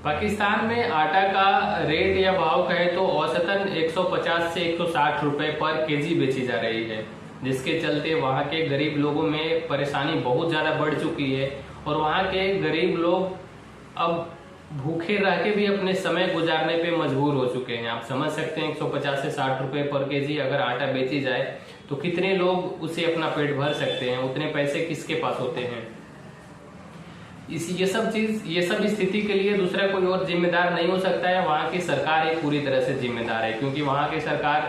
पाकिस्तान में आटा का रेट या भाव कहे तो औसतन 150 से 160 रुपए पर केजी बेची जा रही है, जिसके चलते वहां के गरीब लोगों में परेशानी बहुत ज्यादा बढ़ चुकी है और वहां के गरीब लोग अब भूखे रह के भी अपने समय गुजारने पे मजबूर हो चुके हैं। आप समझ सकते हैं 150 से 60 रुपए पर केजी अगर आटा बेची जाए तो कितने लोग उसे अपना पेट भर सकते हैं, उतने पैसे किसके पास होते हैं। ये सब स्थिति के लिए दूसरा कोई और जिम्मेदार नहीं हो सकता है, वहां की सरकार ही पूरी तरह से जिम्मेदार है, क्योंकि वहां की सरकार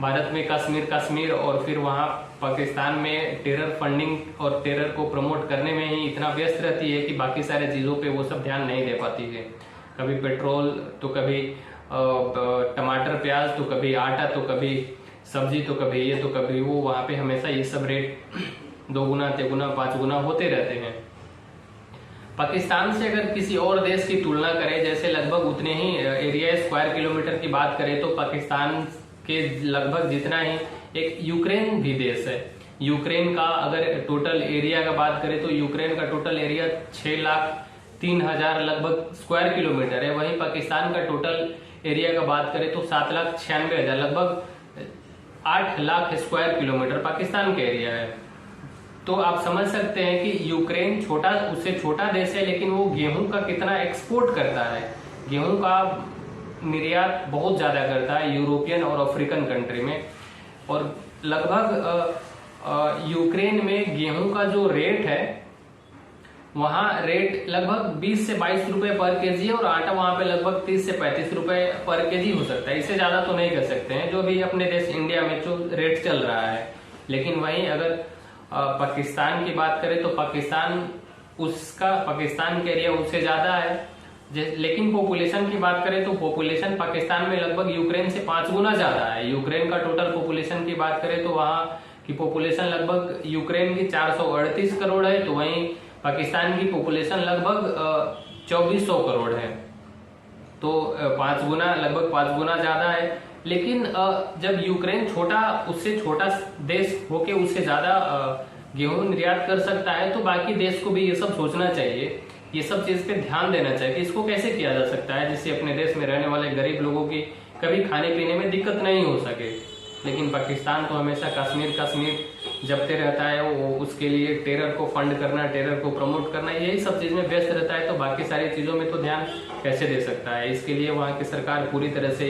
भारत में कश्मीर और फिर वहां पाकिस्तान में टेरर फंडिंग और टेरर को प्रमोट करने में ही इतना व्यस्त रहती है कि बाकी सारे चीजों पे वो सब ध्यान नहीं दे पाती है। कभी पेट्रोल तो कभी टमाटर प्याज तो कभी आटा तो कभी सब्जी तो कभी ये तो कभी वो, वहां पे हमेशा ये सब रेट 2 गुना 3 गुना 5 गुना होते रहते हैं। पाकिस्तान से अगर किसी और देश की तुलना करें, जैसे लगभग उतने ही एरिया स्क्वायर किलोमीटर की बात करें तो पाकिस्तान के लगभग जितना ही एक यूक्रेन भी देश है। यूक्रेन का अगर टोटल एरिया का बात करें तो यूक्रेन का टोटल एरिया 6,03,000 लगभग स्क्वायर किलोमीटर है। वहीं पाकिस्तान का टोटल एरिया का बात करें तो 7,96,000 लगभग 8 लाख स्क्वायर किलोमीटर पाकिस्तान का एरिया है। तो आप समझ सकते हैं कि यूक्रेन उससे छोटा देश है, लेकिन वो गेहूं का कितना एक्सपोर्ट करता है। गेहूं का निर्यात बहुत ज्यादा करता है यूरोपियन और अफ्रीकन कंट्री में, और लगभग यूक्रेन में गेहूं का जो रेट है वहां रेट लगभग 20 से 22 रुपए पर केजी है और आटा वहां पे लगभग 30 से 35 रुपए पर केजी हो सकता है। इससे ज्यादा तो नहीं कर सकते हैं जो भी अपने देश इंडिया में जो रेट चल रहा है। लेकिन वहीं अगर पाकिस्तान की बात करें तो पाकिस्तान के एरिया उससे ज्यादा है। लेकिन पॉपुलेशन की बात करें तो पॉपुलेशन पाकिस्तान में लगभग यूक्रेन से 5 गुना ज्यादा है। यूक्रेन का टोटल पॉपुलेशन की बात करें तो वहां की पॉपुलेशन लगभग यूक्रेन की 438 करोड़ है, तो वहीं पाकिस्तान की पॉपुलेशन लगभग 2400 करोड़ है। तो 5 गुना लगभग 5 गुना ज्यादा है। लेकिन जब यूक्रेन उससे छोटा देश होके उससे ज्यादा गेहूं निर्यात कर सकता है, तो बाकी देश को भी ये सब सोचना चाहिए, ये सब चीज पे ध्यान देना चाहिए कि इसको कैसे किया जा सकता है जिससे अपने देश में रहने वाले गरीब लोगों की कभी खाने पीने में दिक्कत नहीं हो सके। लेकिन पाकिस्तान तो हमेशा कश्मीर जपते रहता है, वो उसके लिए टेरर को फंड करना, टेरर को प्रमोट करना, यही सब चीज में व्यस्त रहता है। तो बाकी सारी चीजों में तो ध्यान कैसे दे सकता है। इसके लिए वहां की सरकार पूरी तरह से